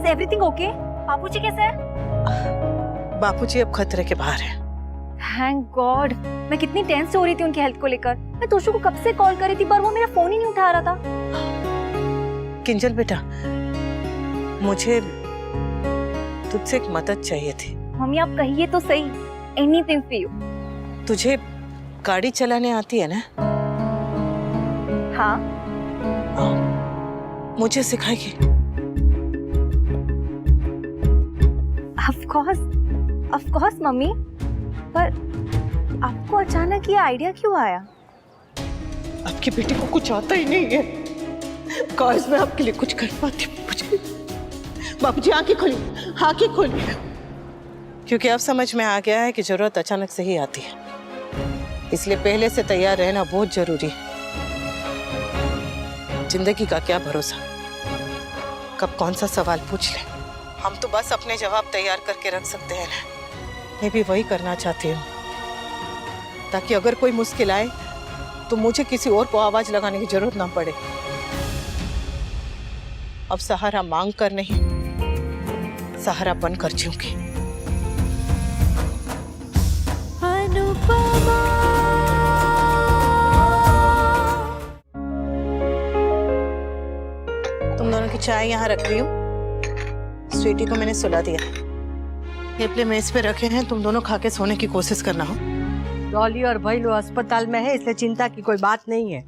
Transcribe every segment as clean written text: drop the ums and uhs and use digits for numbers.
Everything okay? बापूजी कैसे है? बापूजी अब खतरे के बाहर है। Thank God. मैं कितनी टेंस हो रही थी उनकी हेल्थ को लेकर। मैं तोशु को कब से कॉल कर रही थी पर वो मेरा फोन ही नहीं उठा रहा था। किंजल बेटा, मुझे तुझसे एक मदद चाहिए थी। मम्मी आप कहिए तो सही। Anything for you. तुझे गाड़ी चलाने आती है ना? हाँ। मुझे सिखाएगी? Of course mummy. पर आपको अचानक ये आइडिया क्यों आया? आपकी बेटी को कुछ आता ही नहीं है। काश मैं आपके लिए कुछ कर पाती। मुझे बाबूजी आंखें खोली, आंखें खोली। क्योंकि अब समझ में आ गया है कि जरूरत अचानक से ही आती है, इसलिए पहले से तैयार रहना बहुत जरूरी है। जिंदगी का क्या भरोसा, कब कौन सा सवाल पूछ ले। हम तो बस अपने जवाब तैयार करके रख सकते हैं ना। मैं भी वही करना चाहती हूँ, ताकि अगर कोई मुश्किल आए तो मुझे किसी और को आवाज लगाने की जरूरत ना पड़े। अब सहारा मांग कर नहीं, सहारा बनकर जीऊंगी। तुम दोनों की चाय यहाँ रख रही हूँ। स्वीटी को मैंने सुला दिया। ये प्ले मेज पे रखे हैं, तुम दोनों खा के सोने की कोशिश करना हो। डॉली और भाई लोग अस्पताल में है, इसलिए चिंता की कोई बात नहीं है।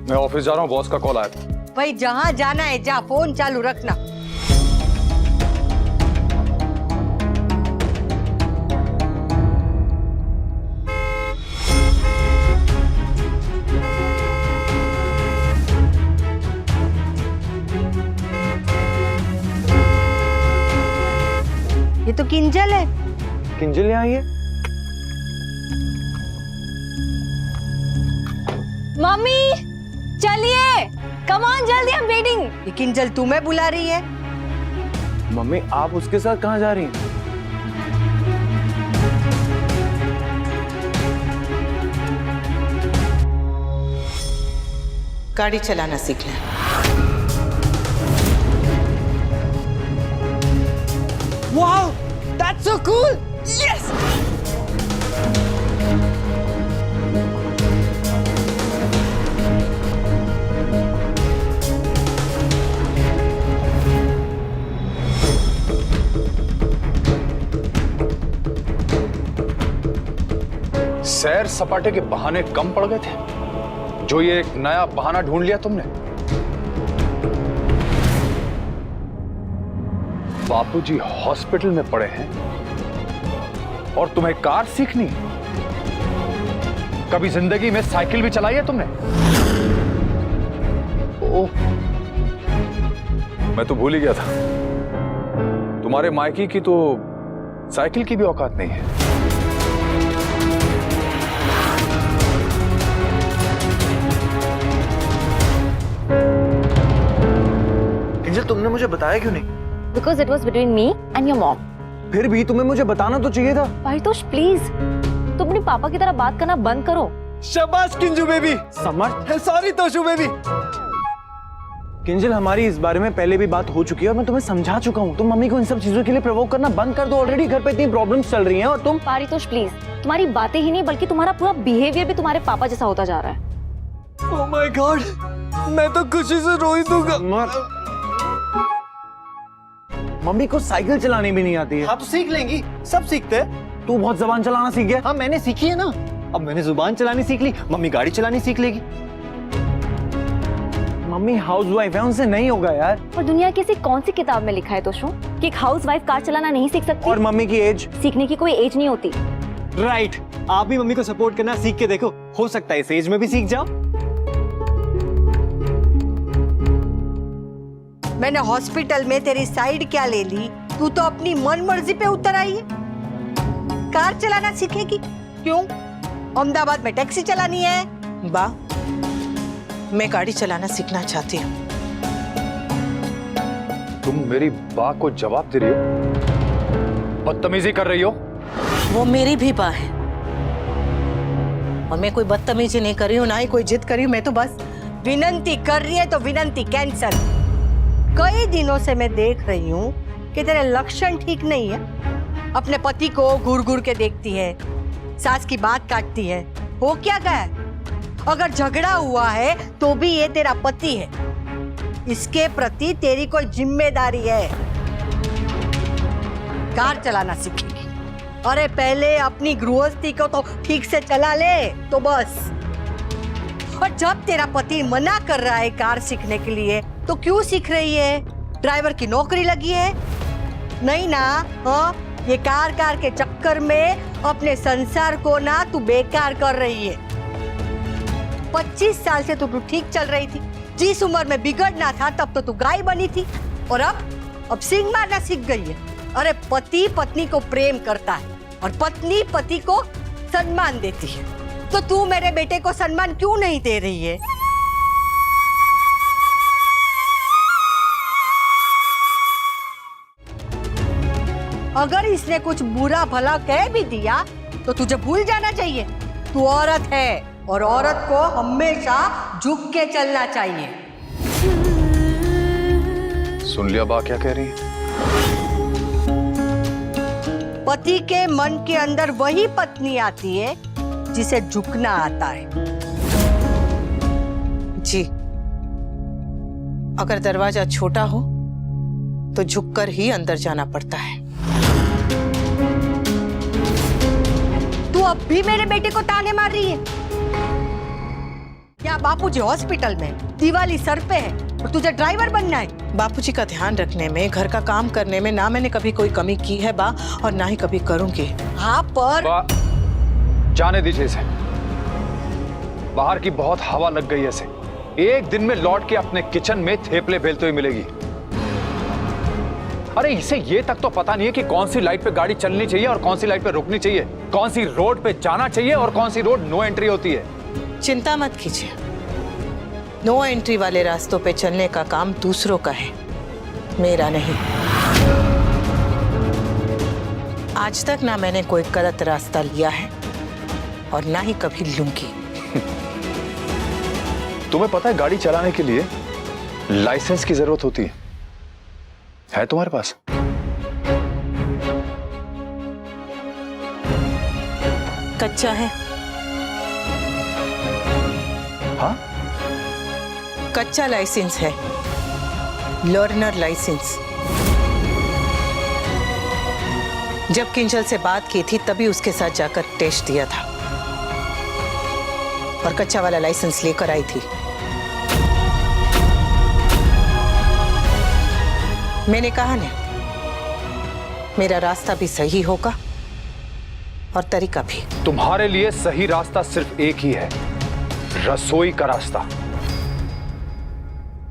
मैं ऑफिस जा रहा हूँ, बॉस का कॉल आया। भाई जहाँ जाना है जा, फोन चालू रखना। ये तो किंजल है। किंजल यहाँ आई है? मम्मी चलिए, कम ऑन, जल्दी, आई एम वेटिंग। ये किंजल तुम्हें बुला रही है। मम्मी आप उसके साथ कहाँ जा रही हैं? गाड़ी चलाना सीख लें। Wow, that's so cool! Yes! सैर सपाटे के बहाने कम पड़ गए थे, जो ये एक नया बहाना ढूंढ लिया तुमने। बापूजी हॉस्पिटल में पड़े हैं और तुम्हें कार सीखनी है? कभी जिंदगी में साइकिल भी चलाई है तुमने? ओह, मैं तो भूल ही गया था, तुम्हारे मायके की तो साइकिल की भी औकात नहीं है। किंजल तुमने मुझे बताया क्यों नहीं? Because it was between me and your mom. फिर भी तुम्हें मुझे बताना तो चाहिए था। पारितोष प्लीज, तुम अपने पापा की तरह बात करना बंद करो। शाबाश किंजू बेबी। समझ है, सॉरी तोशु बेबी। किंजल हमारी इस बारे में पहले भी बात हो चुकी है और मैं तुम्हें समझा चुका हूँ। तुम मम्मी को इन सब चीजों के लिए प्रोवोक करना बंद कर दो। ऑलरेडी घर पे इतनी प्रॉब्लम्स चल रही हैं और तुम। पारितोष प्लीज, तुम्हारी बातें ही नहीं बल्कि तुम्हारा पूरा बिहेवियर भी तुम्हारे पापा जैसा होता जा रहा है। ओह माय गॉड, मैं तो खुशी से रो ही दूंगा। मम्मी को साइकिल चलानी भी नहीं आती है। हाँ तो सीख लेंगी, सब सीखते हैं। तू बहुत जबान चलाना सीख गया। हाँ मैंने सीखी है ना, अब मैंने जुबान चलानी सीख ली, मम्मी गाड़ी चलानी सीख लेगी। मम्मी हाउसवाइफ है, उनसे नहीं होगा यार। और दुनिया की ऐसी कौन सी किताब में लिखा है तोशु कि एक हाउसवाइफ कार चलाना नहीं सीख सकती? और मम्मी की एज? सीखने की कोई एज नहीं होती। राइट, आप भी मम्मी को सपोर्ट करना सीख के देखो, हो सकता है इस एज में भी सीख जाओ। मैंने हॉस्पिटल में तेरी साइड क्या ले ली, तू तो अपनी मन मर्जी पे उतर आई है। कार चलाना सीखेगी? क्यों? अहमदाबाद में टैक्सी चलानी है? बा, मैं गाड़ी चलाना सीखना चाहती हूँ। तुम मेरी बा को जवाब दे रही हो, बदतमीजी कर रही हो। वो मेरी भी बा है और मैं कोई बदतमीजी नहीं कर रही हूँ, ना ही कोई जिद कर रही हूँ। मैं तो बस विनंती कर रही है तो विनंती कैंसल। कई दिनों से मैं देख रही हूँ कि तेरे लक्षण ठीक नहीं है। अपने पति को घूर घूर के देखती है, सास की बात काटती है। हो क्या गया है? अगर झगड़ा हुआ है तो भी ये तेरा पति है, इसके प्रति तेरी कोई जिम्मेदारी है। कार चलाना सीखेगी। अरे पहले अपनी गृहस्थी को तो ठीक से चला ले तो बस। और जब तेरा पति मना कर रहा है कार सीखने के लिए तो क्यों सीख रही है? ड्राइवर की नौकरी लगी है? नहीं ना? हाँ, ये कार के चक्कर में अपने संसार को ना तू बेकार कर रही है। 25 साल से तो तू ठीक चल रही थी। जिस उम्र में बिगड़ना था तब तो तू गाय बनी थी, और अब सींग मारना सीख गई है। अरे पति पत्नी को प्रेम करता है और पत्नी पति को सम्मान देती है, तो तू मेरे बेटे को सम्मान क्यों नहीं दे रही है? अगर इसने कुछ बुरा भला कह भी दिया तो तुझे भूल जाना चाहिए, तू औरत है और औरत को हमेशा झुक के चलना चाहिए। सुन लिया बा क्या कह रही है? पति के मन के अंदर वही पत्नी आती है जिसे झुकना आता है। जी, अगर दरवाजा छोटा हो तो झुककर ही अंदर जाना पड़ता है। तू अब भी मेरे बेटे को ताने मार रही है? क्या बापूजी हॉस्पिटल में, दिवाली सर पे है और तुझे ड्राइवर बनना है? बापूजी का ध्यान रखने में, घर का काम करने में ना मैंने कभी कोई कमी की है बा, और ना ही कभी करूंगी। हाँ पर बा, जाने दीजिए इसे। बाहर की बहुत हवा लग गई है इसे। एक दिन में लौट के अपने किचन में थेपले बेलते हुए मिलेगी। अरे इसे ये तक तो पता नहीं है कि कौन सी लाइट पे गाड़ी चलनी चाहिए और कौन सी लाइट पे रुकनी चाहिए, कौन सी रोड पे जाना चाहिए और कौन सी रोड नो एंट्री होती है। चिंता मत कीजिए, नो एंट्री वाले रास्तों पे चलने का काम दूसरों का है, मेरा नहीं। आज तक ना मैंने कोई गलत रास्ता लिया है और ना ही कभी लूंगी। तुम्हें पता है गाड़ी चलाने के लिए लाइसेंस की जरूरत होती है तुम्हारे पास? कच्चा है। हाँ, कच्चा लाइसेंस है, लर्नर लाइसेंस। जब किंजल से बात की थी तभी उसके साथ जाकर टेस्ट दिया था और कच्चा वाला लाइसेंस लेकर आई थी। मैंने कहा ना, मेरा रास्ता भी सही होगा और तरीका भी। तुम्हारे लिए सही रास्ता सिर्फ एक ही है, रसोई का रास्ता।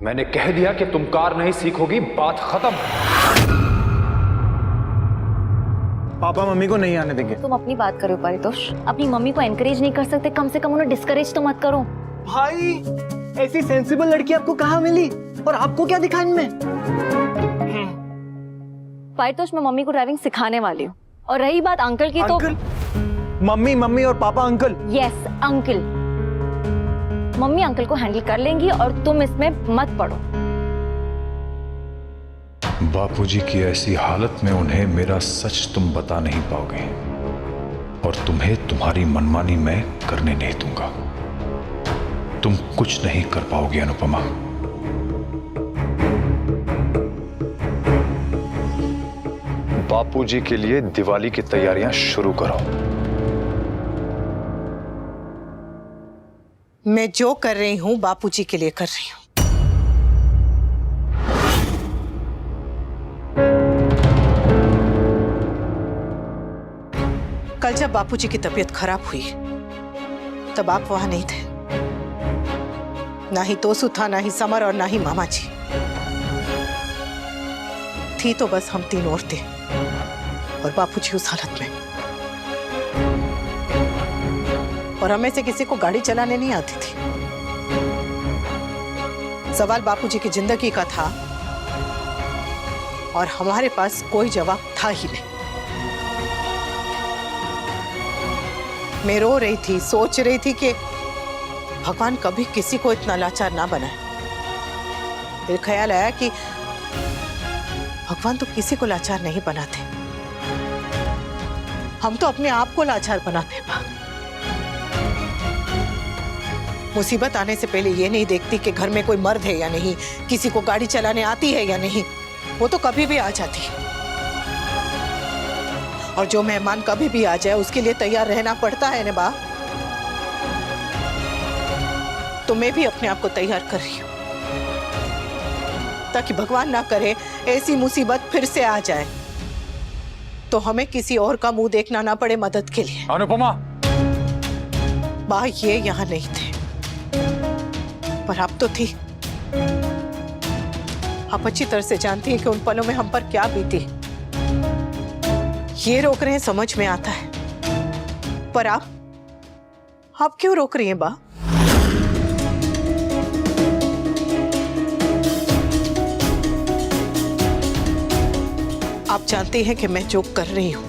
मैंने कह दिया कि तुम कार नहीं सीखोगी, बात खत्म। पापा मम्मी को नहीं आने देंगे। तुम अपनी बात करो पारितोष, अपनी मम्मी को एनकरेज नहीं कर सकते, कम से कम उन्हें डिस्करेज तो मत करो। भाई, ऐसी सेंसिबल लड़की आपको कहाँ मिली और आपको क्या दिखा इनमें? पारितोष, मैं मम्मी को ड्राइविंग सिखाने वाली हूँ। और रही बात अंकल की, तो मम्मी मम्मी और पापा uncle. Yes uncle, mummy uncle को हैंडल कर लेंगी और तुम इसमें मत पड़ो। बापूजी की ऐसी हालत में उन्हें मेरा सच तुम बता नहीं पाओगे और तुम्हें तुम्हारी मनमानी मैं करने नहीं दूंगा। तुम कुछ नहीं कर पाओगे अनुपमा। बापूजी के लिए दिवाली की तैयारियां शुरू करो। मैं जो कर रही हूं बापूजी के लिए कर रही हूं। कल जब बापूजी की तबीयत खराब हुई तब आप वहां नहीं थे। ना ही तोसू था, ना ही समर और ना ही मामा जी। थी तो बस हम तीन औरतें और बापूजी उस हालत में। और हमें से किसी को गाड़ी चलाने नहीं आती थी। सवाल बापूजी की जिंदगी का था और हमारे पास कोई जवाब था ही नहीं। मैं रो रही थी, सोच रही थी कि भगवान कभी किसी को इतना लाचार ना बनाए। फिर ख्याल आया कि भगवान तो किसी को लाचार नहीं बनाते, हम तो अपने आप को लाचार बनाते हैं माँ। मुसीबत आने से पहले ये नहीं देखती कि घर में कोई मर्द है या नहीं, किसी को गाड़ी चलाने आती है या नहीं, वो तो कभी भी आ जाती है। और जो मेहमान कभी भी आ जाए उसके लिए तैयार रहना पड़ता है ना बा। तो मैं भी अपने आप को तैयार कर रही हूँ, ताकि भगवान ना करे ऐसी मुसीबत फिर से आ जाए तो हमें किसी और का मुंह देखना ना पड़े मदद के लिए। अनुपमा, बा ये यहाँ नहीं थे, पर आप तो थी। आप अच्छी तरह से जानती हैं कि उन पलों में हम पर क्या बीती। ये रोक रहे हैं समझ में आता है, पर आप क्यों रोक रही हैं बा? आप जानती हैं कि मैं जो कर रही हूं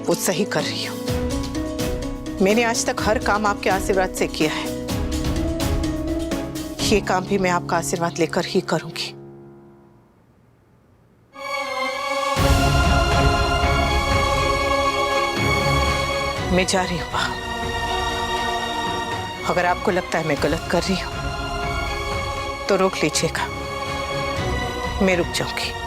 वो सही कर रही हूं। मैंने आज तक हर काम आपके आशीर्वाद से किया है, ये काम भी मैं आपका आशीर्वाद लेकर ही करूंगी। मैं जा रही हूं बा। अगर आपको लगता है मैं गलत कर रही हूं तो रोक लीजिएगा, मैं रुक जाऊंगी।